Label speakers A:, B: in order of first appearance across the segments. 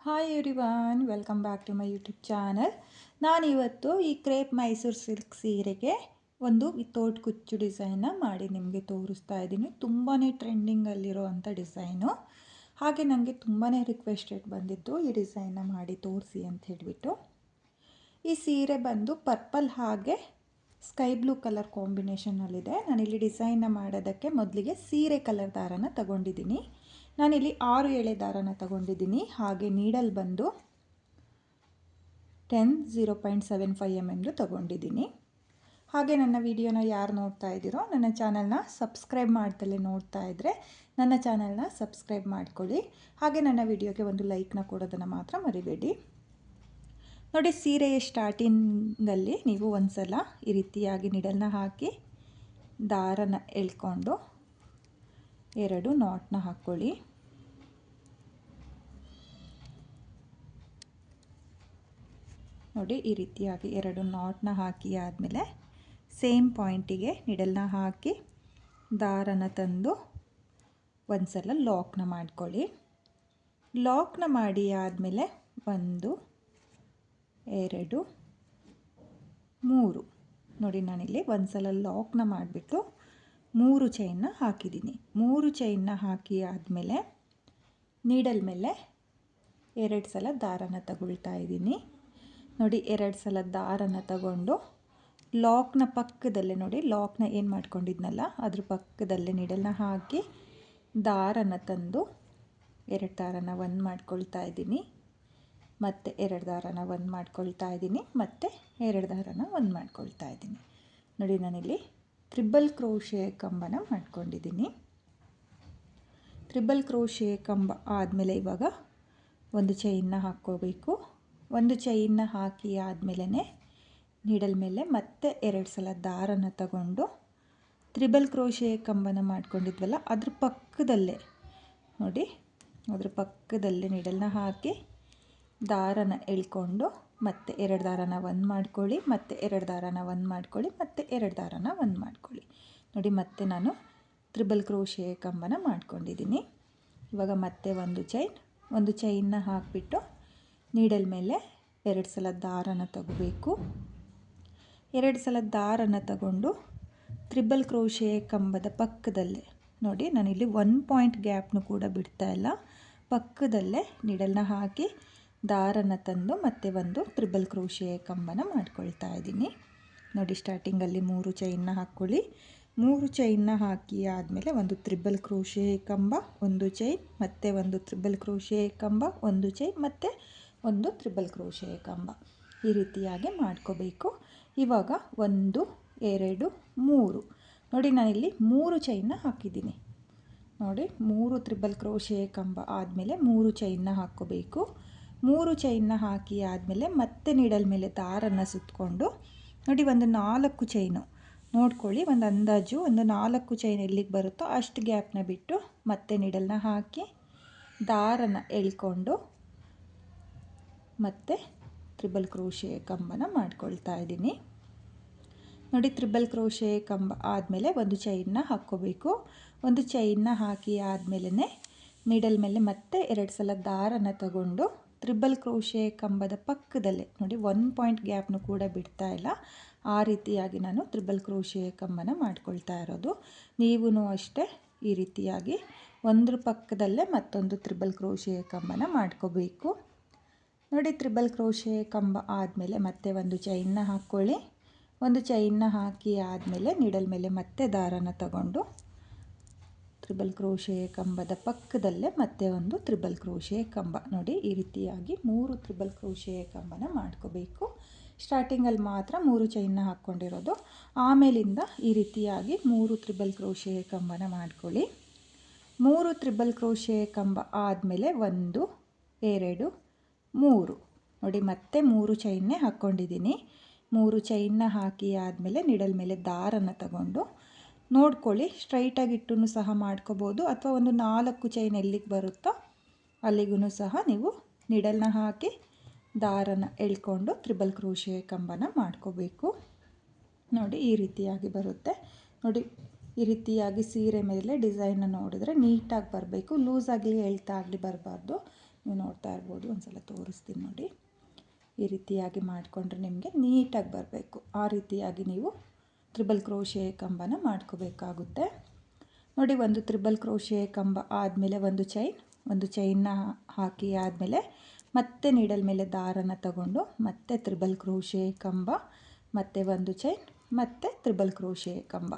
A: Hi everyone, welcome back to my YouTube channel. ನಾನಿವತ್ತು ಈ crepe Mysuru silk ಸೀರೆಗೆ ಒಂದು ತೋಟ್ ಕುಚ್ಚು ಡಿಸೈನ್ನ ಮಾಡಿ ನಿಮಗೆ ತೋರಿಸ್ತಾ ಇದ್ದೀನಿ. ತುಂಬಾ ಟ್ರೆಂಡಿಂಗಲ್ಲಿರೋ ಅಂಥ ಡಿಸೈನು. ಹಾಗೆ ನನಗೆ ತುಂಬಾ ರಿಕ್ವೆಸ್ಟೆಡ್ ಬಂದಿತ್ತು ಈ ಡಿಸೈನ್ನ ಮಾಡಿ ತೋರಿಸಿ ಅಂತ ಹೇಳಿಬಿಟ್ಟು. ಈ ಸೀರೆ ಬಂದು ಪರ್ಪಲ್ ಹಾಗೆ ಸ್ಕೈ ಬ್ಲೂ ಕಲರ್ ಕಾಂಬಿನೇಷನಲ್ಲಿದೆ. ನಾನಿಲ್ಲಿ ಡಿಸೈನ್ನ ಮಾಡೋದಕ್ಕೆ ಮೊದಲಿಗೆ ಸೀರೆ ಕಲರ್ ದಾರನ ತಗೊಂಡಿದ್ದೀನಿ. ನಾನಿಲ್ಲಿ 6 ಎಳೆ ದಾರನ ತಗೊಂಡಿದ್ದೀನಿ. ಹಾಗೆ ನೀಡಲ್ ಬಂದು 0.75 mm ತಗೊಂಡಿದ್ದೀನಿ. ಹಾಗೆ ನನ್ನ ವಿಡಿಯೋನ ಯಾರು ನೋಡ್ತಾ ಇದ್ದೀರೋ ನನ್ನ ಚಾನಲ್ನ ಸಬ್ಸ್ಕ್ರೈಬ್ ಮಾಡ್ತಲೇ ನೋಡ್ತಾ ಇದ್ದರೆ ನನ್ನ ಚಾನಲ್ನ ಸಬ್ಸ್ಕ್ರೈಬ್ ಮಾಡ್ಕೊಳ್ಳಿ. ಹಾಗೆ ನನ್ನ ವಿಡಿಯೋಗೆ ಒಂದು ಲೈಕ್ನ ಕೊಡೋದನ್ನು ಮಾತ್ರ ಮರಿಬೇಡಿ. ನೋಡಿ, ಸೀರೆಯ ಸ್ಟಾರ್ಟಿಂಗಲ್ಲಿ ನೀವು ಒಂದು ಸಲ ಈ ರೀತಿಯಾಗಿ ನಿಡಲ್ನ ಹಾಕಿ ದಾರನ ಎಳ್ಕೊಂಡು 2 ನಾಟ್ನ ಹಾಕ್ಕೊಳ್ಳಿ. ನೋಡಿ, ಈ ರೀತಿಯಾಗಿ 2 ನಾಟ್ನ ಹಾಕಿ ಆದಮೇಲೆ ಸೇಮ್ ಪಾಯಿಂಟಿಗೆ ನಿಡಲ್ನ ಹಾಕಿ ದಾರನ ತಂದು ಒಂದು ಸಲ ಲಾಕ್ನ ಮಾಡ್ಕೊಳ್ಳಿ. ಲಾಕ್ನ ಮಾಡಿ ಆದಮೇಲೆ 1 2 3 ನೋಡಿ, ನಾನಿಲ್ಲಿ ಒಂದು ಸಲ ಲಾಕ್ನ ಮಾಡಿಬಿಟ್ಟು 3 ಚೈನ್ನ ಹಾಕಿದ್ದೀನಿ. 3 ಚೈನ್ನ ಹಾಕಿ ಆದಮೇಲೆ ನೀಡಲ್ ಮೇಲೆ 2 ಸಲ ದಾರನ ತಗೊಳ್ತಾ ಇದ್ದೀನಿ. ನೋಡಿ, 2 ಸಲ ದಾರನ ತಗೊಂಡು ಲಾಕ್ನ ಪಕ್ಕದಲ್ಲೇ ನೋಡಿ, ಲಾಕ್ನ ಏನು ಮಾಡ್ಕೊಂಡಿದ್ನಲ್ಲ ಅದ್ರ ಪಕ್ಕದಲ್ಲೇ ನೀಡಲ್ನ ಹಾಕಿ ದಾರನ ತಂದು 2 ದಾರನ ಒಂದು ಮಾಡ್ಕೊಳ್ತಾ ಇದ್ದೀನಿ, ಮತ್ತು 2 ದಾರನ ಒಂದು ಮಾಡ್ಕೊಳ್ತಾ ಇದ್ದೀನಿ, ಮತ್ತು 2 ದಾರನ ಒಂದು ಮಾಡ್ಕೊಳ್ತಾ ಇದ್ದೀನಿ. ನೋಡಿ, ನಾನಿಲ್ಲಿ ಟ್ರಿಬಲ್ ಕ್ರೋಶೆ ಕಂಬನ ಮಾಡ್ಕೊಂಡಿದ್ದೀನಿ. ಟ್ರಿಬಲ್ ಕ್ರೋಶೆ ಕಂಬ ಆದಮೇಲೆ ಇವಾಗ ಒಂದು ಚೈನ್ನ ಹಾಕ್ಕೋಬೇಕು. ಒಂದು ಚೈನ್ನ ಹಾಕಿ ಆದಮೇಲೆ ನೀಡಲ್ ಮೇಲೆ ಮತ್ತೆ 2 ಸಲ ದಾರನ ತಗೊಂಡು ಟ್ರಿಬಲ್ ಕ್ರೋಶೆ ಕಂಬನ ಮಾಡ್ಕೊಂಡಿದ್ವಲ್ಲ ಅದ್ರ ಪಕ್ಕದಲ್ಲೇ ನೋಡಿ, ಅದ್ರ ಪಕ್ಕದಲ್ಲೇ ನೀಡಲ್ನ ಹಾಕಿ ದಾರನ ಎಳ್ಕೊಂಡು ಮತ್ತೆ 2 ದಾರನ ಒಂದು ಮಾಡ್ಕೊಳ್ಳಿ, ಮತ್ತು 2 ದಾರನ ಒಂದು ಮಾಡ್ಕೊಳ್ಳಿ, ಮತ್ತು 2 ದಾರನ ಒಂದು ಮಾಡ್ಕೊಳ್ಳಿ. ನೋಡಿ, ಮತ್ತೆ ನಾನು ಟ್ರಿಬಲ್ ಕ್ರೋಶೆ ಕಂಬನ ಮಾಡ್ಕೊಂಡಿದ್ದೀನಿ. ಇವಾಗ ಮತ್ತೆ ಒಂದು ಚೈನ್ನ ಹಾಕಿಬಿಟ್ಟು ನೀಡಲ್ ಮೇಲೆ 2 ಸಲ ದಾರನ ತಗೋಬೇಕು. 2 ಸಲ ದಾರನ ತಗೊಂಡು ಟ್ರಿಬಲ್ ಕ್ರೋಶೆ ಕಂಬದ ಪಕ್ಕದಲ್ಲೇ ನೋಡಿ, ನಾನಿಲ್ಲಿ 1 ಪಾಯಿಂಟ್ ಗ್ಯಾಪ್ನು ಕೂಡ ಬಿಡ್ತಾ ಇಲ್ಲ, ಪಕ್ಕದಲ್ಲೇ ನೀಡಲ್ನ ಹಾಕಿ ದಾರನ ತಂದು ಮತ್ತೆ ಒಂದು ಟ್ರಿಬಲ್ ಕ್ರೋಶೆ ಕಂಬನ ಮಾಡ್ಕೊಳ್ತಾ ಇದ್ದೀನಿ. ನೋಡಿ, ಸ್ಟಾರ್ಟಿಂಗಲ್ಲಿ 3 ಚೈನ್ನ ಹಾಕ್ಕೊಳ್ಳಿ. 3 ಚೈನ್ನ ಹಾಕಿ ಆದಮೇಲೆ ಒಂದು ಟ್ರಿಬಲ್ ಕ್ರೋಶೆ ಕಂಬ, ಒಂದು ಚೈನ್, ಮತ್ತೆ ಒಂದು ಟ್ರಿಬಲ್ ಕ್ರೋಶೆ ಕಂಬ, ಒಂದು ಚೈನ್, ಮತ್ತು ಒಂದು ಟ್ರಿಬಲ್ ಕ್ರೋಶೆ ಕಂಬ, ಈ ರೀತಿಯಾಗಿ ಮಾಡ್ಕೋಬೇಕು. ಇವಾಗ 1 2 3 ನೋಡಿ, ನಾನಿಲ್ಲಿ 3 ಚೈನ್ನ ಹಾಕಿದ್ದೀನಿ. ನೋಡಿ, 3 ಟ್ರಿಬಲ್ ಕ್ರೋಶೆ ಕಂಬ ಆದಮೇಲೆ 3 ಚೈನ್ನ ಹಾಕ್ಕೋಬೇಕು. 3 ಚೈನ್ನ ಹಾಕಿ ಆದಮೇಲೆ ಮತ್ತೆ ನೀಡಲ್ ಮೇಲೆ ದಾರನ ಸುತ್ತಕೊಂಡು ನೋಡಿ, ಒಂದು 4 ಚೈನು ನೋಡ್ಕೊಳ್ಳಿ, ಒಂದು ಅಂದಾಜು ಒಂದು 4 ಚೈನ್ ಎಲ್ಲಿಗೆ ಬರುತ್ತೋ ಅಷ್ಟು ಗ್ಯಾಪ್ನ ಬಿಟ್ಟು ಮತ್ತೆ ನೀಡಲ್ನ ಹಾಕಿ ದಾರನ ಎಳ್ಕೊಂಡು ಮತ್ತೆ ಟ್ರಿಬಲ್ ಕ್ರೋಶೆ ಕಂಬನ ಮಾಡ್ಕೊಳ್ತಾ ಇದ್ದೀನಿ. ನೋಡಿ, ಟ್ರಿಬಲ್ ಕ್ರೋಶೆ ಕಂಬ ಆದಮೇಲೆ ಒಂದು ಚೈನ್ನ ಹಾಕ್ಕೋಬೇಕು. ಒಂದು ಚೈನ್ನ ಹಾಕಿ ಆದಮೇಲೆ ನೀಡಲ್ ಮೇಲೆ ಮತ್ತೆ 2 ಸಲ ದಾರನ ತಗೊಂಡು ಟ್ರಿಬಲ್ ಕ್ರೋಶೆ ಕಂಬದ ಪಕ್ಕದಲ್ಲೇ ನೋಡಿ, 1 ಪಾಯಿಂಟ್ ಗ್ಯಾಪ್ನು ಕೂಡ ಬಿಡ್ತಾ ಇಲ್ಲ, ಆ ರೀತಿಯಾಗಿ ನಾನು ಟ್ರಿಬಲ್ ಕ್ರೋಶೆ ಕಂಬನ ಮಾಡ್ಕೊಳ್ತಾ ಇರೋದು. ನೀವೂ ಅಷ್ಟೇ ಈ ರೀತಿಯಾಗಿ ಒಂದ್ರ ಪಕ್ಕದಲ್ಲೇ ಮತ್ತೊಂದು ಟ್ರಿಬಲ್ ಕ್ರೋಶೆ ಕಂಬನ ಮಾಡ್ಕೋಬೇಕು. ನೋಡಿ, ಟ್ರಿಬಲ್ ಕ್ರೋಶೆ ಕಂಬ ಆದಮೇಲೆ ಮತ್ತೆ ಒಂದು ಚೈನ್ನ ಹಾಕ್ಕೊಳ್ಳಿ. ಒಂದು ಚೈನ್ನ ಹಾಕಿ ಆದಮೇಲೆ ನೀಡಲ್ ಮೇಲೆ ಮತ್ತೆ ದಾರನ ತಗೊಂಡು ಟ್ರಿಬಲ್ ಕ್ರೋಶೆ ಕಂಬದ ಪಕ್ಕದಲ್ಲೇ ಮತ್ತೆ ಒಂದು ಟ್ರಿಬಲ್ ಕ್ರೋಶೆ ಕಂಬ ನೋಡಿ, ಈ ರೀತಿಯಾಗಿ 3 ಟ್ರಿಬಲ್ ಕ್ರೋಶೆ ಕಂಬನ ಮಾಡ್ಕೋಬೇಕು. ಸ್ಟಾರ್ಟಿಂಗಲ್ಲಿ ಮಾತ್ರ 3 ಚೈನ್ನ ಹಾಕ್ಕೊಂಡಿರೋದು, ಆಮೇಲಿಂದ ಈ ರೀತಿಯಾಗಿ 3 ಟ್ರಿಬಲ್ ಕ್ರೋಶೆ ಕಂಬನ ಮಾಡ್ಕೊಳ್ಳಿ. 3 ಟ್ರಿಬಲ್ ಕ್ರೋಶೆ ಕಂಬ ಆದಮೇಲೆ 1 2 3 ನೋಡಿ, ಮತ್ತೆ 3 ಚೈನ್ನೇ ಹಾಕ್ಕೊಂಡಿದ್ದೀನಿ. 3 ಚೈನ್ನ ಹಾಕಿ ಆದಮೇಲೆ ನೀಡಲ್ ಮೇಲೆ ದಾರನ ತಗೊಂಡು ನೋಡ್ಕೊಳ್ಳಿ, ಸ್ಟ್ರೈಟಾಗಿಟ್ಟು ಸಹ ಮಾಡ್ಕೋಬೋದು, ಅಥವಾ ಒಂದು 4 ಚೈನ್ ಎಲ್ಲಿಗೆ ಬರುತ್ತೋ ಅಲ್ಲಿಗೂ ಸಹ ನೀವು ನೀಡಲ್ನ ಹಾಕಿ ದಾರನ ಎಳ್ಕೊಂಡು ಟ್ರಿಬಲ್ ಕ್ರೋಶೆ ಕಂಬನ ಮಾಡ್ಕೋಬೇಕು. ನೋಡಿ, ಈ ರೀತಿಯಾಗಿ ಬರುತ್ತೆ. ನೋಡಿ, ಈ ರೀತಿಯಾಗಿ ಸೀರೆ ಮೇಲೆ ಡಿಸೈನ್ನ ನೋಡಿದ್ರೆ ನೀಟಾಗಿ ಬರಬೇಕು, ಲೂಸಾಗಲಿ ಎಳ್ತಾ ಆಗಲಿ ಬರಬಾರ್ದು. ನೀವು ನೋಡ್ತಾ ಇರ್ಬೋದು, ಒಂದು ಸಲ ತೋರಿಸ್ತೀನಿ ನೋಡಿ. ಈ ರೀತಿಯಾಗಿ ಮಾಡಿಕೊಂಡ್ರೆ ನಿಮಗೆ ನೀಟಾಗಿ ಬರಬೇಕು. ಆ ರೀತಿಯಾಗಿ ನೀವು ತ್ರಿಬಲ್ ಕ್ರೋಶೆ ಕಂಬನ ಮಾಡ್ಕೋಬೇಕಾಗುತ್ತೆ ನೋಡಿ. ಒಂದು ತ್ರಿಬಲ್ ಕ್ರೋಶೆ ಕಂಬ ಆದಮೇಲೆ ಒಂದು ಚೈನ್ನ ಹಾಕಿ ಆದಮೇಲೆ ಮತ್ತೆ ನೀಡಲ್ ಮೇಲೆ ದಾರನ ತಗೊಂಡು ಮತ್ತೆ ತ್ರಿಬಲ್ ಕ್ರೋಶೆ ಕಂಬ, ಮತ್ತೆ ಒಂದು ಚೈನ್, ಮತ್ತೆ ತ್ರಿಬಲ್ ಕ್ರೋಶೆ ಕಂಬ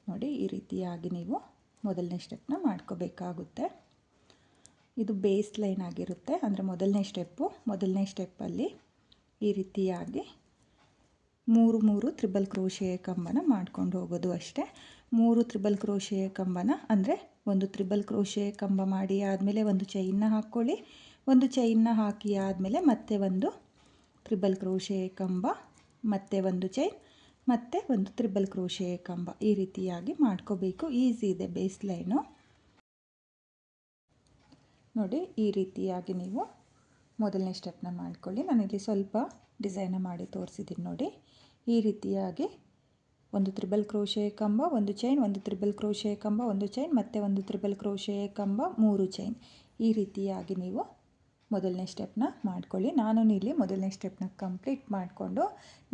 A: ನೋಡಿ. ಈ ರೀತಿಯಾಗಿ ನೀವು ಮೊದಲನೇ ಸ್ಟೆಪ್ನ ಮಾಡ್ಕೋಬೇಕಾಗುತ್ತೆ. ಇದು ಬೇಸ್ ಲೈನ್ ಆಗಿರುತ್ತೆ, ಅಂದರೆ ಮೊದಲನೇ ಸ್ಟೆಪ್ಪಲ್ಲಿ ಈ ರೀತಿಯಾಗಿ ಮೂರು ತ್ರಿಬಲ್ ಕ್ರೋಶೆ ಕಂಬನ ಮಾಡ್ಕೊಂಡು ಹೋಗೋದು ಅಷ್ಟೇ. 3 ತ್ರಿಬಲ್ ಕ್ರೋಶೆ ಕಂಬನ ಅಂದರೆ ಒಂದು ತ್ರಿಬಲ್ ಕ್ರೋಶೆ ಕಂಬ ಮಾಡಿ ಆದಮೇಲೆ ಒಂದು ಚೈನ್ನ ಹಾಕ್ಕೊಳ್ಳಿ, ಒಂದು ಚೈನ್ನ ಹಾಕಿ ಆದಮೇಲೆ ಮತ್ತೆ ಒಂದು ತ್ರಿಬಲ್ ಕ್ರೋಶೆ ಕಂಬ, ಮತ್ತೆ ಒಂದು ಚೈನ್, ಮತ್ತೆ ಒಂದು ತ್ರಿಬಲ್ ಕ್ರೋಶೆ ಕಂಬ. ಈ ರೀತಿಯಾಗಿ ಮಾಡ್ಕೋಬೇಕು. ಈಸಿ ಇದೆ ಬೇಸ್ ಲೈನು ನೋಡಿ. ಈ ರೀತಿಯಾಗಿ ನೀವು ಮೊದಲನೇ ಸ್ಟೆಪ್ನ ಮಾಡ್ಕೊಳ್ಳಿ. ನಾನಿಲ್ಲಿ ಸ್ವಲ್ಪ ಡಿಸೈನ ಮಾಡಿ ತೋರಿಸಿದ್ದೀನಿ ನೋಡಿ. ಈ ರೀತಿಯಾಗಿ ಒಂದು ತ್ರಿಬಲ್ ಕ್ರೋಶೆ ಕಂಬ, ಒಂದು ಚೈನ್, ಒಂದು ತ್ರಿಬಲ್ ಕ್ರೋಶೆ ಕಂಬ, ಒಂದು ಚೈನ್, ಮತ್ತೆ ಒಂದು ತ್ರಿಬಲ್ ಕ್ರೋಶೆ ಕಂಬ, 3 ಚೈನ್. ಈ ರೀತಿಯಾಗಿ ನೀವು ಮೊದಲನೇ ಸ್ಟೆಪ್ನ ಮಾಡ್ಕೊಳ್ಳಿ. ನಾನು ಇಲ್ಲಿ ಮೊದಲನೇ ಸ್ಟೆಪ್ನ ಕಂಪ್ಲೀಟ್ ಮಾಡಿಕೊಂಡು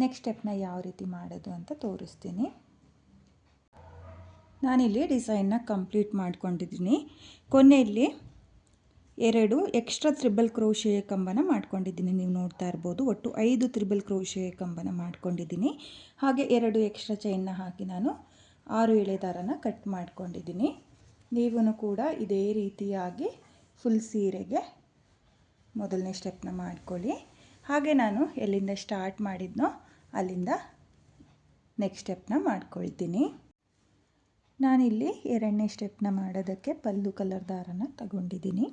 A: ನೆಕ್ಸ್ಟ್ ಸ್ಟೆಪ್ನ ಯಾವ ರೀತಿ ಮಾಡೋದು ಅಂತ ತೋರಿಸ್ತೀನಿ. ನಾನಿಲ್ಲಿ ಡಿಸೈನ್ನ ಕಂಪ್ಲೀಟ್ ಮಾಡ್ಕೊಂಡಿದ್ದೀನಿ. ಕೊನೆಯಲ್ಲಿ 2 ಎಕ್ಸ್ಟ್ರಾ ತ್ರಿಬಲ್ ಕ್ರೋಶೆ ಕಂಬನ ಮಾಡ್ಕೊಂಡಿದ್ದೀನಿ. ನೀವು ನೋಡ್ತಾ ಇರ್ಬೋದು, ಒಟ್ಟು 5 ತ್ರಿಬಲ್ ಕ್ರೋಶೆ ಕಂಬನ ಮಾಡ್ಕೊಂಡಿದ್ದೀನಿ. ಹಾಗೆ 2 ಎಕ್ಸ್ಟ್ರಾ ಚೈನ್ನ ಹಾಕಿ ನಾನು 6 ಎಳೆ ದಾರನ ಕಟ್ ಮಾಡ್ಕೊಂಡಿದ್ದೀನಿ. ನೀವು ಕೂಡ ಇದೇ ರೀತಿಯಾಗಿ ಫುಲ್ ಸೀರೆಗೆ ಮೊದಲನೇ ಸ್ಟೆಪ್ನ ಮಾಡ್ಕೊಳ್ಳಿ. ಹಾಗೆ ನಾನು ಎಲ್ಲಿಂದ ಸ್ಟಾರ್ಟ್ ಮಾಡಿದ್ನೋ ಅಲ್ಲಿಂದ ನೆಕ್ಸ್ಟ್ ಸ್ಟೆಪ್ನ ಮಾಡ್ಕೊಳ್ತೀನಿ. ನಾನಿಲ್ಲಿ 2ನೇ ಸ್ಟೆಪ್ನ ಮಾಡೋದಕ್ಕೆ ಪಲ್ಲು ಕಲರ್ ದಾರನ ತಗೊಂಡಿದ್ದೀನಿ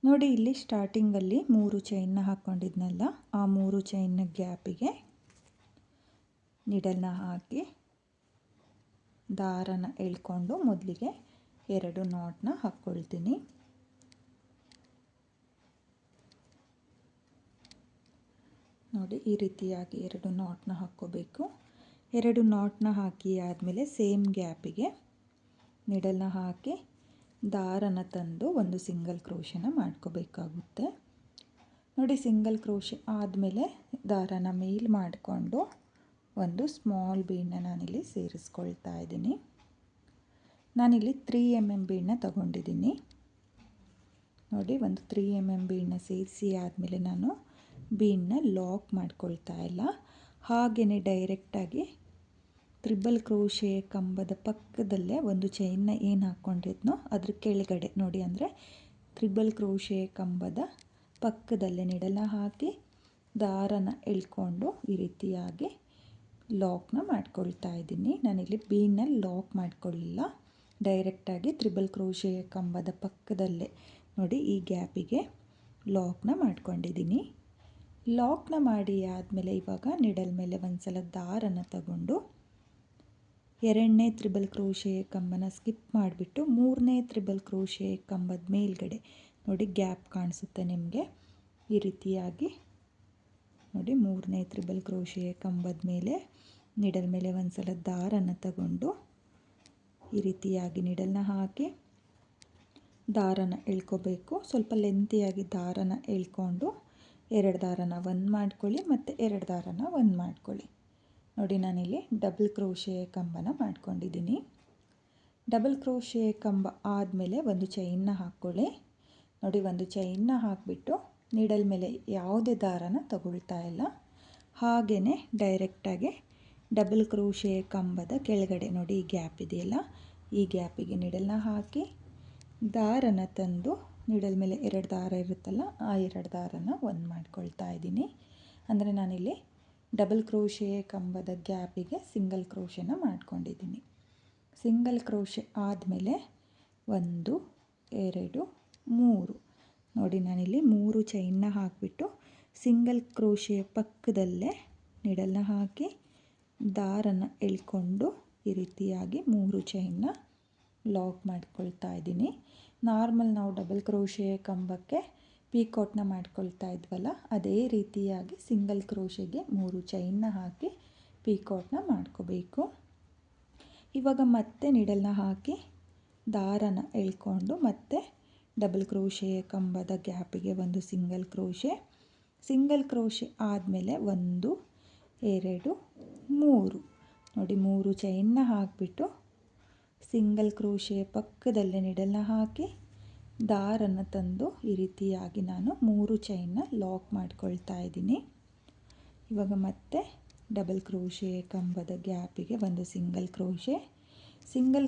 A: ನೋಡಿ. ಇಲ್ಲಿ ಸ್ಟಾರ್ಟಿಂಗಲ್ಲಿ 3 ಚೈನ್ನ ಹಾಕ್ಕೊಂಡಿದ್ನಲ್ಲ, ಆ 3 ಚೈನ್ನ ಗ್ಯಾಪಿಗೆ ನೀಡಲ್ನ ಹಾಕಿ ದಾರನ ಎಳ್ಕೊಂಡು ಮೊದಲಿಗೆ 2 ನಾಟ್ನ ಹಾಕ್ಕೊಳ್ತೀನಿ. ನೋಡಿ, ಈ ರೀತಿಯಾಗಿ 2 ನಾಟ್ನ ಹಾಕ್ಕೋಬೇಕು. 2 ನಾಟ್ನ ಹಾಕಿ ಆದಮೇಲೆ ಸೇಮ್ ಗ್ಯಾಪಿಗೆ ನೀಡಲ್ನ ಹಾಕಿ ದಾರನ ತಂದು ಒಂದು ಸಿಂಗಲ್ ಕ್ರೋಶನ ಮಾಡ್ಕೋಬೇಕಾಗುತ್ತೆ ನೋಡಿ. ಸಿಂಗಲ್ ಕ್ರೋಶೆ ಆದಮೇಲೆ ದಾರನ ಮೇಲ್ ಮಾಡಿಕೊಂಡು ಒಂದು ಸ್ಮಾಲ್ ಬೀಡನ್ನ ನಾನಿಲ್ಲಿ ಸೇರಿಸ್ಕೊಳ್ತಾ ಇದ್ದೀನಿ. ನಾನಿಲ್ಲಿ 3 mm ಬೀಡನ್ನ ತಗೊಂಡಿದ್ದೀನಿ ನೋಡಿ. ಒಂದು 3 mm ಬೀಡನ್ನ ಸೇರಿಸಿ ಆದಮೇಲೆ ನಾನು ಬೀಡನ್ನ ಲಾಕ್ ಮಾಡ್ಕೊಳ್ತಾ ಇಲ್ಲ, ಹಾಗೆಯೇ ಡೈರೆಕ್ಟಾಗಿ ತ್ರಿಬಲ್ ಕ್ರೋಶೆ ಕಂಬದ ಪಕ್ಕದಲ್ಲೇ ಒಂದು ಚೈನ್ನ ಏನು ಹಾಕ್ಕೊಂಡಿದ್ನೋ ಅದ್ರ ಕೆಳಗಡೆ ನೋಡಿ, ಅಂದರೆ ತ್ರಿಬಲ್ ಕ್ರೋಶೆ ಕಂಬದ ಪಕ್ಕದಲ್ಲೇ ನೀಡಲ್ನ ಹಾಕಿ ದಾರನ ಎಳ್ಕೊಂಡು ಈ ರೀತಿಯಾಗಿ ಲಾಕ್ನ ಮಾಡ್ಕೊಳ್ತಾ ಇದ್ದೀನಿ. ನಾನಿಲ್ಲಿ ಬೀಡನ್ನ ಲಾಕ್ ಮಾಡ್ಕೊಳ್ಳಿಲ್ಲ, ಡೈರೆಕ್ಟಾಗಿ ತ್ರಿಬಲ್ ಕ್ರೋಶೆ ಕಂಬದ ಪಕ್ಕದಲ್ಲೇ ನೋಡಿ ಈ ಗ್ಯಾಪಿಗೆ ಲಾಕ್ನ ಮಾಡ್ಕೊಂಡಿದ್ದೀನಿ. ಲಾಕ್ನ ಮಾಡಿ ಆದಮೇಲೆ ಇವಾಗ ನೀಡಲ್ ಮೇಲೆ ಒಂದು ಸಲ ದಾರನ ತಗೊಂಡು 2ನೇ ತ್ರಿಬಲ್ ಕ್ರೋಶೆ ಕಂಬನ ಸ್ಕಿಪ್ ಮಾಡಿಬಿಟ್ಟು 3ನೇ ತ್ರಿಬಲ್ ಕ್ರೋಶೆ ಕಂಬದ ಮೇಲ್ಗಡೆ ನೋಡಿ ಗ್ಯಾಪ್ ಕಾಣಿಸುತ್ತೆ ನಿಮಗೆ. ಈ ರೀತಿಯಾಗಿ ನೋಡಿ 3ನೇ ತ್ರಿಬಲ್ ಕ್ರೋಶೆ ಕಂಬದ ಮೇಲೆ ನೀಡಲ್ ಮೇಲೆ ಒಂದು ಸಲ ದಾರನ ತಗೊಂಡು ಈ ರೀತಿಯಾಗಿ ನೀಡಲ್ನ ಹಾಕಿ ದಾರನ ಎಳ್ಕೋಬೇಕು. ಸ್ವಲ್ಪ ಲೆಂತಿಯಾಗಿ ದಾರನ ಎಳ್ಕೊಂಡು 2 ದಾರನ ಒಂದು ಮಾಡ್ಕೊಳ್ಳಿ, ಮತ್ತು 2 ದಾರನ ಒಂದು ಮಾಡ್ಕೊಳ್ಳಿ ನೋಡಿ. ನಾನಿಲ್ಲಿ ಡಬಲ್ ಕ್ರೋಶೆ ಕಂಬನ ಮಾಡ್ಕೊಂಡಿದ್ದೀನಿ. ಡಬಲ್ ಕ್ರೋಶೆ ಕಂಬ ಆದಮೇಲೆ ಒಂದು ಚೈನ್ನ ಹಾಕ್ಕೊಳ್ಳಿ ನೋಡಿ. ಒಂದು ಚೈನ್ನ ಹಾಕಿಬಿಟ್ಟು ನೀಡಲ್ ಮೇಲೆ ಯಾವುದೇ ದಾರನ ತಗೊಳ್ತಾ ಇಲ್ಲ, ಹಾಗೆಯೇ ಡೈರೆಕ್ಟಾಗಿ ಡಬಲ್ ಕ್ರೋಶೆ ಕಂಬದ ಕೆಳಗಡೆ ನೋಡಿ ಈ ಗ್ಯಾಪ್ ಇದೆಯಲ್ಲ, ಈ ಗ್ಯಾಪಿಗೆ ನೀಡಲ್ನ ಹಾಕಿ ದಾರನ ತಂದು ನೀಡಲ್ ಮೇಲೆ 2 ದಾರ ಇರುತ್ತಲ್ಲ, ಆ 2 ದಾರನ ಒಂದು ಮಾಡ್ಕೊಳ್ತಾ ಇದ್ದೀನಿ. ಅಂದರೆ ನಾನಿಲ್ಲಿ ಡಬಲ್ ಕ್ರೋಶೆ ಕಂಬದ ಗ್ಯಾಪಿಗೆ ಸಿಂಗಲ್ ಕ್ರೋಶೆನ ಮಾಡ್ಕೊಂಡಿದ್ದೀನಿ. ಸಿಂಗಲ್ ಕ್ರೋಶೆ ಆದಮೇಲೆ 1 2 3 ನೋಡಿ, ನಾನಿಲ್ಲಿ 3 ಚೈನ್ನ ಹಾಕಿಬಿಟ್ಟು ಸಿಂಗಲ್ ಕ್ರೋಶೆ ಪಕ್ಕದಲ್ಲೇ ನೀಡಲ್ನ ಹಾಕಿ ದಾರನ ಎಳ್ಕೊಂಡು ಈ ರೀತಿಯಾಗಿ 3 ಚೈನ್ನ ಲಾಕ್ ಮಾಡ್ಕೊಳ್ತಾ ಇದ್ದೀನಿ. ನಾರ್ಮಲ್ ನಾವು ಡಬಲ್ ಕ್ರೋಶೆ ಕಂಬಕ್ಕೆ ಪೀಕಾಟ್ನ ಮಾಡ್ಕೊಳ್ತಾ ಇದ್ವಲ್ಲ, ಅದೇ ರೀತಿಯಾಗಿ ಸಿಂಗಲ್ ಕ್ರೋಶೆಗೆ 3 ಚೈನ್ನ ಹಾಕಿ ಪೀಕಾಟ್ನ ಮಾಡ್ಕೋಬೇಕು. ಇವಾಗ ಮತ್ತೆ ನೀಡಲ್ನ ಹಾಕಿ ದಾರನ ಎಳ್ಕೊಂಡು ಮತ್ತೆ ಡಬಲ್ ಕ್ರೋಶೆ ಕಂಬದ ಗ್ಯಾಪಿಗೆ ಒಂದು ಸಿಂಗಲ್ ಕ್ರೋಶೆ ಆದಮೇಲೆ 1 2 3 ನೋಡಿ 3 ಚೈನ್ನ ಹಾಕಿಬಿಟ್ಟು ಸಿಂಗಲ್ ಕ್ರೋಶೆ ಪಕ್ಕದಲ್ಲೇ ನೀಡಲ್ನ ಹಾಕಿ ದಾರನ ತಂದು ಈ ರೀತಿಯಾಗಿ ನಾನು 3 ಚೈನ್ನ ಲಾಕ್ ಮಾಡ್ಕೊಳ್ತಾ ಇದ್ದೀನಿ. ಇವಾಗ ಮತ್ತೆ ಡಬಲ್ ಕ್ರೋಶೆ ಕಂಬದ ಗ್ಯಾಪಿಗೆ ಒಂದು ಸಿಂಗಲ್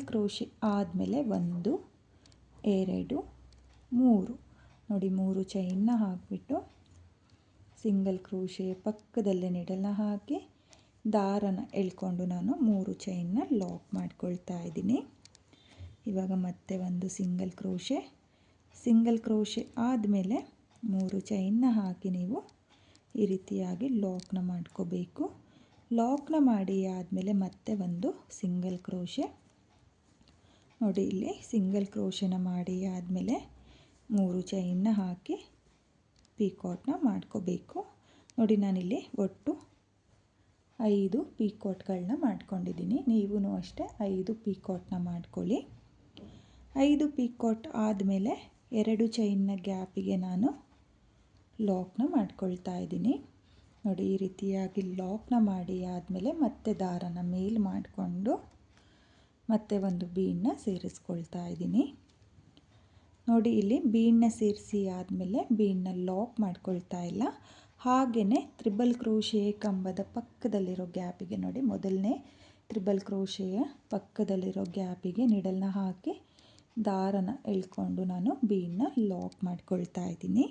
A: ಕ್ರೋಶೆ ಆದಮೇಲೆ 1 2 3 ನೋಡಿ 3 ಚೈನ್ನ ಹಾಕಿಬಿಟ್ಟು ಸಿಂಗಲ್ ಕ್ರೋಶೆ ಪಕ್ಕದಲ್ಲೇ ನೀಡಲ್ನ ಹಾಕಿ ದಾರನ ಎಳ್ಕೊಂಡು ನಾನು 3 ಚೈನ್ನ ಲಾಕ್ ಮಾಡ್ಕೊಳ್ತಾ ಇದ್ದೀನಿ. ಇವಾಗ ಮತ್ತೆ ಒಂದು ಸಿಂಗಲ್ ಕ್ರೋಶೆ ಆದಮೇಲೆ 3 ಚೈನ್ನ ಹಾಕಿ ನೀವು ಈ ರೀತಿಯಾಗಿ ಲಾಕ್ನ ಮಾಡ್ಕೋಬೇಕು. ಲಾಕ್ನ ಮಾಡಿ ಆದಮೇಲೆ ಮತ್ತೆ ಒಂದು ಸಿಂಗಲ್ ಕ್ರೋಶೆ ನೋಡಿ, ಇಲ್ಲಿ ಸಿಂಗಲ್ ಕ್ರೋಶೆನ ಮಾಡಿ ಆದಮೇಲೆ 3 ಚೈನ್ನ ಹಾಕಿ ಪೀಕಾಟ್ನ ಮಾಡ್ಕೋಬೇಕು. ನೋಡಿ ನಾನಿಲ್ಲಿ ಒಟ್ಟು 5 ಪೀಕಾಟ್ಗಳನ್ನ ಮಾಡ್ಕೊಂಡಿದ್ದೀನಿ. ನೀವೂ ಅಷ್ಟೇ 5 ಪೀಕಾಟ್ನ ಮಾಡ್ಕೊಳ್ಳಿ. 5 ಪೀಕಾಟ್ ಆದಮೇಲೆ 2 ಚೈನ್ನ ಗ್ಯಾಪಿಗೆ ನಾನು ಲಾಕ್ನ ಮಾಡ್ಕೊಳ್ತಾ ಇದ್ದೀನಿ. ನೋಡಿ ಈ ರೀತಿಯಾಗಿ ಲಾಕ್ನ ಮಾಡಿ ಆದಮೇಲೆ ಮತ್ತೆ ದಾರನ ಮೇಲ್ ಮಾಡಿಕೊಂಡು ಮತ್ತೆ ಒಂದು ಬೀಡನ್ನ ಸೇರಿಸ್ಕೊಳ್ತಾ ಇದ್ದೀನಿ. ನೋಡಿ ಇಲ್ಲಿ ಬೀಡನ್ನ ಸೇರಿಸಿ ಆದಮೇಲೆ ಬೀಡನ್ನ ಲಾಕ್ ಮಾಡ್ಕೊಳ್ತಾ ಇಲ್ಲ, ಹಾಗೆಯೇ ತ್ರಿಬಲ್ ಕ್ರೋಶೆ ಕಂಬದ ಪಕ್ಕದಲ್ಲಿರೋ ಗ್ಯಾಪಿಗೆ ನೋಡಿ ಮೊದಲನೇ ತ್ರಿಬಲ್ ಕ್ರೋಶೆಯ ಪಕ್ಕದಲ್ಲಿರೋ ಗ್ಯಾಪಿಗೆ ನೀಡಲ್ನ ಹಾಕಿ ದಾರನ ಎಳ್ಕೊಂಡು ನಾನು ಬೀಡನ್ನ ಲಾಕ್ ಮಾಡ್ಕೊಳ್ತಾ ಇದ್ದೀನಿ.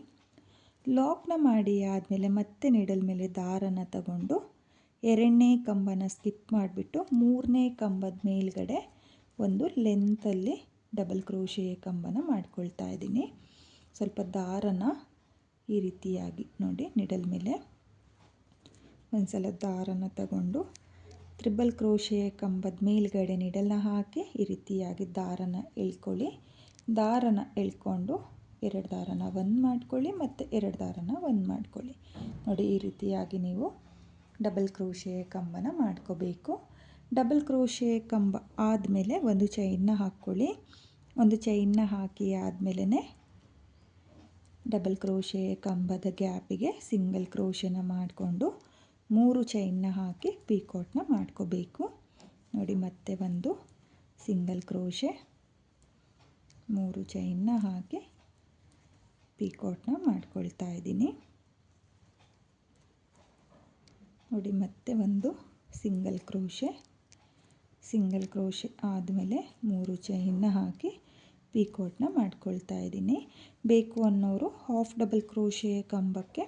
A: ಲಾಕ್ನ ಮಾಡಿ ಆದಮೇಲೆ ಮತ್ತೆ ನೀಡಲ್ ಮೇಲೆ ದಾರನ ತಗೊಂಡು 2ನೇ ಕಂಬನ ಸ್ಕಿಪ್ ಮಾಡಿಬಿಟ್ಟು 3ನೇ ಕಂಬದ ಮೇಲ್ಗಡೆ ಒಂದು ಲೆಂತಲ್ಲಿ ಡಬಲ್ ಕ್ರೋಶೆ ಕಂಬನ ಮಾಡ್ಕೊಳ್ತಾ ಇದ್ದೀನಿ. ಸ್ವಲ್ಪ ದಾರನ ಈ ರೀತಿಯಾಗಿ ನೋಡಿ ನೀಡಲ್ ಮೇಲೆ ಒಂದ್ಸಲ ದಾರನ ತಗೊಂಡು ತ್ರಿಬಲ್ ಕ್ರೋಶೆ ಕಂಬದ ಮೇಲ್ಗಡೆ ನೀಡಲ್ನ ಹಾಕಿ ಈ ರೀತಿಯಾಗಿ ದಾರನ ಎಳ್ಕೊಳ್ಳಿ. ದಾರನ ಎಳ್ಕೊಂಡು 2 ದಾರನ 1 ಮಾಡ್ಕೊಳ್ಳಿ ಮತ್ತು 2 ದಾರನ 1 ಮಾಡ್ಕೊಳ್ಳಿ. ನೋಡಿ ಈ ರೀತಿಯಾಗಿ ನೀವು ಡಬಲ್ ಕ್ರೋಶೆ ಕಂಬನ ಮಾಡ್ಕೋಬೇಕು. ಡಬಲ್ ಕ್ರೋಶೆ ಕಂಬ ಆದಮೇಲೆ ಒಂದು ಚೈನ್ನ ಹಾಕ್ಕೊಳ್ಳಿ. ಒಂದು ಚೈನ್ನ ಹಾಕಿ ಆದಮೇಲೆ ಡಬಲ್ ಕ್ರೋಶೆ ಕಂಬದ ಗ್ಯಾಪಿಗೆ ಸಿಂಗಲ್ ಕ್ರೋಶೆನ ಮಾಡಿಕೊಂಡು 3 ಚೈನ್ನ ಹಾಕಿ ಪೀಕಾಟ್ನ ಮಾಡ್ಕೋಬೇಕು. ನೋಡಿ ಮತ್ತೆ ಒಂದು ಸಿಂಗಲ್ ಕ್ರೋಶೆ 3 ಚೈನ್ನ ಹಾಕಿ ಪೀಕಾಟ್ನ ಮಾಡ್ಕೊಳ್ತಾ ಇದ್ದೀನಿ. ನೋಡಿ ಮತ್ತೆ ಒಂದು ಸಿಂಗಲ್ ಕ್ರೋಶೆ ಆದಮೇಲೆ 3 ಚೈನ್ನ ಹಾಕಿ ಪೀಕಾಟ್ನ ಮಾಡ್ಕೊಳ್ತಾ ಇದ್ದೀನಿ. ಬೇಕು ಅನ್ನೋರು ಹಾಫ್ ಡಬಲ್ ಕ್ರೋಶೆ ಕಂಬಕ್ಕೆ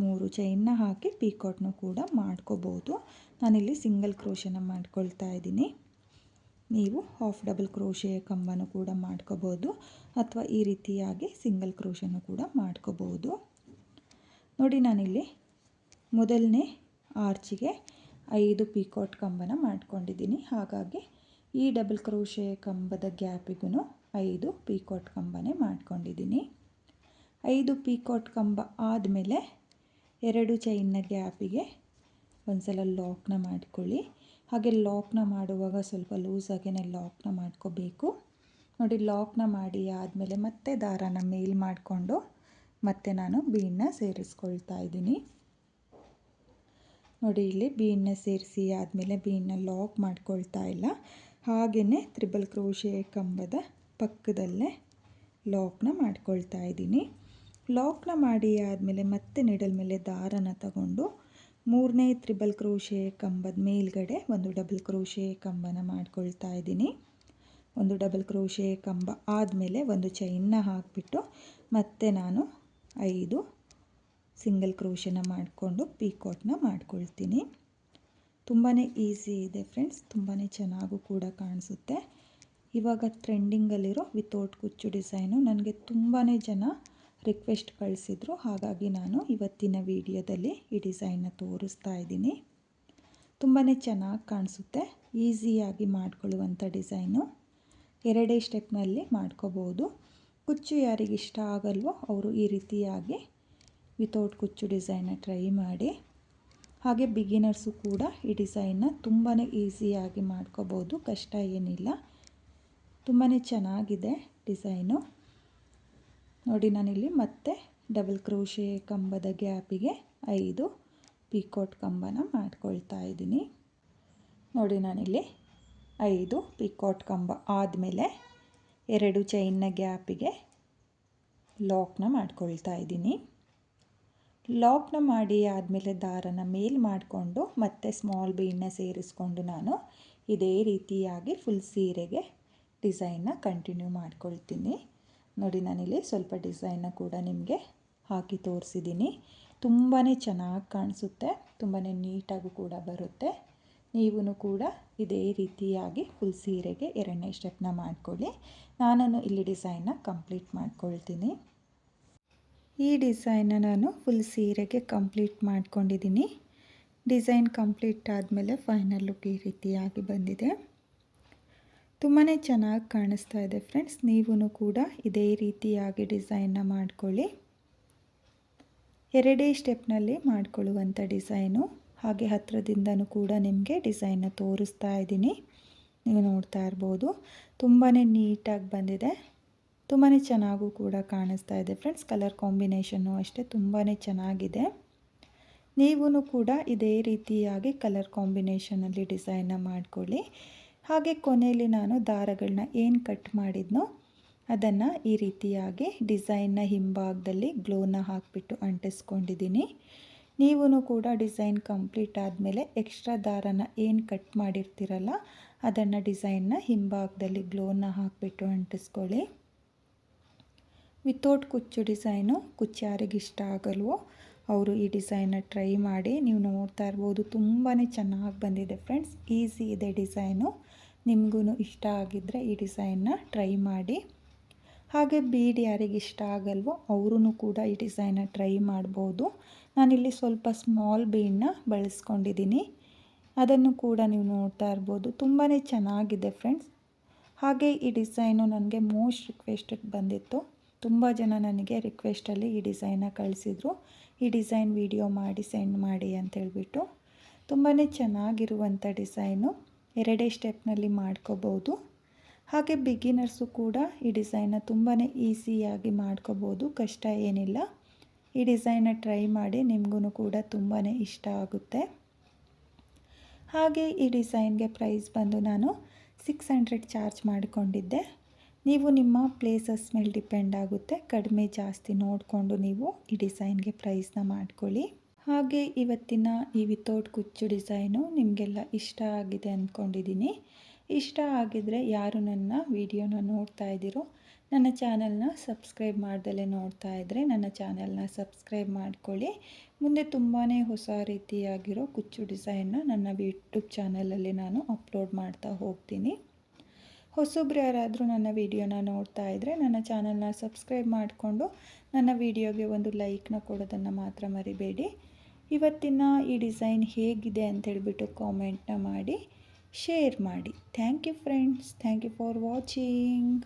A: 3 ಚೈನ್ನ ಹಾಕಿ ಪೀಕಾಟ್ನ ಕೂಡ ಮಾಡ್ಕೋಬೋದು. ನಾನಿಲ್ಲಿ ಸಿಂಗಲ್ ಕ್ರೋಶೆನ ಮಾಡ್ಕೊಳ್ತಾ ಇದ್ದೀನಿ. ನೀವು ಹಾಫ್ ಡಬಲ್ ಕ್ರೋಶೆ ಕಂಬನೂ ಕೂಡ ಮಾಡ್ಕೋಬೋದು ಅಥವಾ ಈ ರೀತಿಯಾಗಿ ಸಿಂಗಲ್ ಕ್ರೋಶೆನೂ ಕೂಡ ಮಾಡ್ಕೋಬೋದು. ನೋಡಿ ನಾನಿಲ್ಲಿ ಮೊದಲನೇ ಆರ್ಚಿಗೆ 5 ಪೀಕಾಟ್ ಕಂಬನ ಮಾಡ್ಕೊಂಡಿದ್ದೀನಿ. ಹಾಗಾಗಿ ಈ ಡಬಲ್ ಕ್ರೋಶೆ ಕಂಬದ ಗ್ಯಾಪಿಗೂ 5 ಪೀಕಾಟ್ ಕಂಬನೇ ಮಾಡ್ಕೊಂಡಿದ್ದೀನಿ. 5 ಪೀಕಾಟ್ ಕಂಬ ಆದಮೇಲೆ 2 ಚೈನ್ನ ಗ್ಯಾಪಿಗೆ ಒಂದ್ಸಲ ಲಾಕ್ನ ಮಾಡ್ಕೊಳ್ಳಿ. ಹಾಗೆ ಲಾಕ್ನ ಮಾಡುವಾಗ ಸ್ವಲ್ಪ ಲೂಸಾಗೇ ಲಾಕ್ನ ಮಾಡ್ಕೋಬೇಕು. ನೋಡಿ ಲಾಕ್ನ ಮಾಡಿ ಆದಮೇಲೆ ಮತ್ತೆ ದಾರನ ಮೇಲ್ ಮಾಡಿಕೊಂಡು ಮತ್ತೆ ನಾನು ಬೀಡನ್ನ ಸೇರಿಸ್ಕೊಳ್ತಾ ಇದ್ದೀನಿ. ನೋಡಿ ಇಲ್ಲಿ ಬೀಡನ್ನ ಸೇರಿಸಿ ಆದಮೇಲೆ ಬೀಡನ್ನ ಲಾಕ್ ಮಾಡ್ಕೊಳ್ತಾ ಇಲ್ಲ, ಹಾಗೆಯೇ ತ್ರಿಬಲ್ ಕ್ರೋಶೆ ಕಂಬದ ಪಕ್ಕದಲ್ಲೇ ಲಾಕ್ನ ಮಾಡ್ಕೊಳ್ತಾ ಇದ್ದೀನಿ. ಲಾಕ್ನ ಮಾಡಿ ಆದಮೇಲೆ ಮತ್ತೆ ನೀಡಲ್ ಮೇಲೆ ದಾರನ ತಗೊಂಡು 3ನೇ ತ್ರಿಬಲ್ ಕ್ರೋಶೆ ಕಂಬದ ಮೇಲ್ಗಡೆ ಒಂದು ಡಬಲ್ ಕ್ರೋಶೆ ಕಂಬನ ಮಾಡ್ಕೊಳ್ತಾ ಇದ್ದೀನಿ. ಒಂದು ಡಬಲ್ ಕ್ರೋಶೆ ಕಂಬ ಆದಮೇಲೆ ಒಂದು ಚೈನ್ನ ಹಾಕಿಬಿಟ್ಟು ಮತ್ತೆ ನಾನು 5 ಸಿಂಗಲ್ ಕ್ರೋಶೆನ ಮಾಡಿಕೊಂಡು ಪೀಕಾಟ್ನ ಮಾಡ್ಕೊಳ್ತೀನಿ. ತುಂಬಾ ಈಸಿ ಇದೆ ಫ್ರೆಂಡ್ಸ್, ತುಂಬಾ ಚೆನ್ನಾಗೂ ಕೂಡ ಕಾಣಿಸುತ್ತೆ. ಇವಾಗ ಟ್ರೆಂಡಿಂಗಲ್ಲಿರೋ ವಿತೌಟ್ ಕುಚ್ಚು ಡಿಸೈನು ನನಗೆ ತುಂಬಾ ಜನ ರಿಕ್ವೆಸ್ಟ್ ಕಳಿಸಿದ್ರು, ಹಾಗಾಗಿ ನಾನು ಇವತ್ತಿನ ವಿಡಿಯೋದಲ್ಲಿ ಈ ಡಿಸೈನ್ನ ತೋರಿಸ್ತಾ ಇದ್ದೀನಿ. ತುಂಬಾ ಚೆನ್ನಾಗಿ ಕಾಣಿಸುತ್ತೆ, ಈಸಿಯಾಗಿ ಮಾಡ್ಕೊಳ್ಳುವಂಥ ಡಿಸೈನು. 2 ಸ್ಟೆಪ್ನಲ್ಲಿ ಮಾಡ್ಕೋಬೋದು. ಕುಚ್ಚು ಯಾರಿಗೆ ಇಷ್ಟ ಆಗಲ್ವೋ ಅವರು ಈ ರೀತಿಯಾಗಿ ವಿತೌಟ್ ಕುಚ್ಚು ಡಿಸೈನ್ನ ಟ್ರೈ ಮಾಡಿ. ಹಾಗೆ ಬಿಗಿನರ್ಸು ಕೂಡ ಈ ಡಿಸೈನ್ನ ತುಂಬಾ ಈಸಿಯಾಗಿ ಮಾಡ್ಕೋಬೋದು, ಕಷ್ಟ ಏನಿಲ್ಲ. ತುಂಬಾ ಚೆನ್ನಾಗಿದೆ ಡಿಸೈನು. ನೋಡಿ ನಾನಿಲ್ಲಿ ಮತ್ತೆ ಡಬಲ್ ಕ್ರೋಶೆ ಕಂಬದ ಗ್ಯಾಪಿಗೆ 5 ಪಿಕೋಟ್ ಕಂಬನ ಮಾಡ್ಕೊಳ್ತಾ ಇದ್ದೀನಿ. ನೋಡಿ ನಾನಿಲ್ಲಿ 5 ಪಿಕೋಟ್ ಕಂಬ ಆದಮೇಲೆ 2 ಚೈನ್ನ ಗ್ಯಾಪಿಗೆ ಲಾಕ್ನ ಮಾಡ್ಕೊಳ್ತಾ ಇದ್ದೀನಿ. ಲಾಕ್ನ ಮಾಡಿ ಆದಮೇಲೆ ದಾರನ ಮೇಲ್ ಮಾಡಿಕೊಂಡು ಮತ್ತೆ ಸ್ಮಾಲ್ ಬೀಡನ್ನ ಸೇರಿಸ್ಕೊಂಡು ನಾನು ಇದೇ ರೀತಿಯಾಗಿ ಫುಲ್ ಸೀರೆಗೆ ಡಿಸೈನ್ನ ಕಂಟಿನ್ಯೂ ಮಾಡ್ಕೊಳ್ತೀನಿ. ನೋಡಿ ನಾನಿಲ್ಲಿ ಸ್ವಲ್ಪ ಡಿಸೈನ್ನ ಕೂಡ ನಿಮಗೆ ಹಾಕಿ ತೋರಿಸಿದ್ದೀನಿ. ತುಂಬಾ ಚೆನ್ನಾಗಿ ಕಾಣಿಸುತ್ತೆ, ತುಂಬಾ ನೀಟಾಗೂ ಕೂಡ ಬರುತ್ತೆ. ನೀವು ಕೂಡ ಇದೇ ರೀತಿಯಾಗಿ ಫುಲ್ ಸೀರೆಗೆ 2ನೇ ಸ್ಟೆಪ್ನ ಮಾಡ್ಕೊಳ್ಳಿ. ನಾನು ಇಲ್ಲಿ ಡಿಸೈನ್ನ ಕಂಪ್ಲೀಟ್ ಮಾಡ್ಕೊಳ್ತೀನಿ. ಈ ಡಿಸೈನ್ನ ನಾನು ಫುಲ್ ಸೀರೆಗೆ ಕಂಪ್ಲೀಟ್ ಮಾಡ್ಕೊಂಡಿದ್ದೀನಿ. ಡಿಸೈನ್ ಕಂಪ್ಲೀಟ್ ಆದಮೇಲೆ ಫೈನಲ್ ಲುಕ್ ಈ ರೀತಿಯಾಗಿ ಬಂದಿದೆ. ತುಂಬಾ ಚೆನ್ನಾಗಿ ಕಾಣಿಸ್ತಾ ಇದೆ ಫ್ರೆಂಡ್ಸ್. ನೀವು ಕೂಡ ಇದೇ ರೀತಿಯಾಗಿ ಡಿಸೈನ್ನ ಮಾಡ್ಕೊಳ್ಳಿ. 2 ಸ್ಟೆಪ್ನಲ್ಲಿ ಮಾಡ್ಕೊಳ್ಳುವಂಥ ಡಿಸೈನು. ಹಾಗೆ ಹತ್ತಿರದಿಂದನೂ ಕೂಡ ನಿಮಗೆ ಡಿಸೈನ್ನ ತೋರಿಸ್ತಾ ಇದ್ದೀನಿ. ನೀವು ನೋಡ್ತಾ ಇರ್ಬೋದು, ತುಂಬಾ ನೀಟಾಗಿ ಬಂದಿದೆ. ತುಂಬಾ ಚೆನ್ನಾಗೂ ಕೂಡ ಕಾಣಿಸ್ತಾ ಇದೆ ಫ್ರೆಂಡ್ಸ್. ಕಲರ್ ಕಾಂಬಿನೇಷನ್ನು ಅಷ್ಟೇ ತುಂಬಾ ಚೆನ್ನಾಗಿದೆ. ನೀವು ಕೂಡ ಇದೇ ರೀತಿಯಾಗಿ ಕಲರ್ ಕಾಂಬಿನೇಷನಲ್ಲಿ ಡಿಸೈನ್ನ ಮಾಡ್ಕೊಳ್ಳಿ. ಹಾಗೆ ಕೊನೆಯಲ್ಲಿ ನಾನು ದಾರಗಳನ್ನ ಏನು ಕಟ್ ಮಾಡಿದ್ನೋ ಅದನ್ನು ಈ ರೀತಿಯಾಗಿ ಡಿಸೈನ್ನ ಹಿಂಭಾಗದಲ್ಲಿ ಗ್ಲೋನ ಹಾಕಿಬಿಟ್ಟು ಅಂಟಿಸ್ಕೊಂಡಿದ್ದೀನಿ. ನೀವು ಕೂಡ ಡಿಸೈನ್ ಕಂಪ್ಲೀಟ್ ಆದಮೇಲೆ ಎಕ್ಸ್ಟ್ರಾ ದಾರನ ಏನು ಕಟ್ ಮಾಡಿರ್ತೀರಲ್ಲ ಅದನ್ನು ಡಿಸೈನ್ನ ಹಿಂಭಾಗದಲ್ಲಿ ಗ್ಲೋನ ಹಾಕಿಬಿಟ್ಟು ಅಂಟಿಸ್ಕೊಳ್ಳಿ. ವಿತೌಟ್ ಕುಚ್ಚು ಡಿಸೈನು ಕುಚ್ಚು ಯಾರಿಗೆ ಇಷ್ಟ ಆಗಲ್ವೋ ಅವರು ಈ ಡಿಸೈನ್ನ ಟ್ರೈ ಮಾಡಿ. ನೀವು ನೋಡ್ತಾ ಇರ್ಬೋದು, ತುಂಬಾ ಚೆನ್ನಾಗಿ ಬಂದಿದೆ ಫ್ರೆಂಡ್ಸ್. ಈಸಿ ಇದೆ ಡಿಸೈನು. ನಿಮಗೂ ಇಷ್ಟ ಆಗಿದ್ದರೆ ಈ ಡಿಸೈನ್ನ ಟ್ರೈ ಮಾಡಿ. ಹಾಗೆ ಬೀಡ್ ಯಾರಿಗೆ ಇಷ್ಟ ಆಗಲ್ವೋ ಅವರೂ ಕೂಡ ಈ ಡಿಸೈನ್ನ ಟ್ರೈ ಮಾಡ್ಬೋದು. ನಾನಿಲ್ಲಿ ಸ್ವಲ್ಪ ಸ್ಮಾಲ್ ಬೀಡನ್ನ ಬಳಸ್ಕೊಂಡಿದ್ದೀನಿ. ಅದನ್ನು ಕೂಡ ನೀವು ನೋಡ್ತಾ ಇರ್ಬೋದು, ತುಂಬಾ ಚೆನ್ನಾಗಿದೆ ಫ್ರೆಂಡ್ಸ್. ಹಾಗೆ ಈ ಡಿಸೈನು ನನಗೆ ಮೋಸ್ಟ್ ರಿಕ್ವೆಸ್ಟೆಡ್ ಬಂದಿತ್ತು. ತುಂಬ ಜನ ನನಗೆ ರಿಕ್ವೆಸ್ಟಲ್ಲಿ ಈ ಡಿಸೈನ್ನ ಕಳಿಸಿದ್ರು, ಈ ಡಿಸೈನ್ ವಿಡಿಯೋ ಮಾಡಿ ಸೆಂಡ್ ಮಾಡಿ ಅಂತೇಳ್ಬಿಟ್ಟು. ತುಂಬಾ ಚೆನ್ನಾಗಿರುವಂಥ ಡಿಸೈನು. 2 ಸ್ಟೆಪ್ನಲ್ಲಿ ಮಾಡ್ಕೋಬೋದು. ಹಾಗೆ ಬಿಗಿನರ್ಸು ಕೂಡ ಈ ಡಿಸೈನ್ನ ತುಂಬಾ ಈಸಿಯಾಗಿ ಮಾಡ್ಕೋಬೋದು, ಕಷ್ಟ ಏನಿಲ್ಲ. ಈ ಡಿಸೈನ್ನ ಟ್ರೈ ಮಾಡಿ, ನಿಮಗೂ ಕೂಡ ತುಂಬಾ ಇಷ್ಟ ಆಗುತ್ತೆ. ಹಾಗೆ ಈ ಡಿಸೈನ್ಗೆ ಪ್ರೈಸ್ ಬಂದು ನಾನು 600 ಚಾರ್ಜ್ ಮಾಡಿಕೊಂಡಿದ್ದೆ. ನೀವು ನಿಮ್ಮ ಪ್ಲೇಸಸ್ ಮೇಲೆ ಡಿಪೆಂಡ್ ಆಗುತ್ತೆ, ಕಡಿಮೆ ಜಾಸ್ತಿ ನೋಡಿಕೊಂಡು ನೀವು ಈ ಡಿಸೈನ್ಗೆ ಪ್ರೈಸ್ನ ಮಾಡ್ಕೊಳ್ಳಿ. ಹಾಗೆ ಇವತ್ತಿನ ಈ ವಿತೌಟ್ ಕುಚ್ಚು ಡಿಸೈನು ನಿಮಗೆಲ್ಲ ಇಷ್ಟ ಆಗಿದೆ ಅಂದ್ಕೊಂಡಿದ್ದೀನಿ. ಇಷ್ಟ ಆಗಿದರೆ ಯಾರು ನನ್ನ ವಿಡಿಯೋನ ನೋಡ್ತಾ ಇದ್ದೀರೋ, ನನ್ನ ಚಾನಲ್ನ ಸಬ್ಸ್ಕ್ರೈಬ್ ಮಾಡ್ದಲೇ ನೋಡ್ತಾ ಇದ್ದರೆ ನನ್ನ ಚಾನಲ್ನ ಸಬ್ಸ್ಕ್ರೈಬ್ ಮಾಡ್ಕೊಳ್ಳಿ. ಮುಂದೆ ತುಂಬಾ ಹೊಸ ರೀತಿಯಾಗಿರೋ ಕುಚ್ಚು ಡಿಸೈನ್ನ ನನ್ನ ಯೂಟ್ಯೂಬ್ ಚಾನಲಲ್ಲಿ ನಾನು ಅಪ್ಲೋಡ್ ಮಾಡ್ತಾ ಹೋಗ್ತೀನಿ. ಹೊಸಬ್ರು ಯಾರಾದರೂ ನನ್ನ ವಿಡಿಯೋನ ನೋಡ್ತಾ ಇದ್ದರೆ ನನ್ನ ಚಾನಲ್ನ ಸಬ್ಸ್ಕ್ರೈಬ್ ಮಾಡಿಕೊಂಡು ನನ್ನ ವಿಡಿಯೋಗೆ ಒಂದು ಲೈಕ್ನ ಕೊಡೋದನ್ನು ಮಾತ್ರ ಮರಿಬೇಡಿ. ಇವತ್ತಿನ ಈ ಡಿಸೈನ್ ಹೇಗಿದೆ ಅಂತೇಳ್ಬಿಟ್ಟು ಕಾಮೆಂಟ್ನ ಮಾಡಿ ಶೇರ್ ಮಾಡಿ. Thank you friends. Thank you for watching.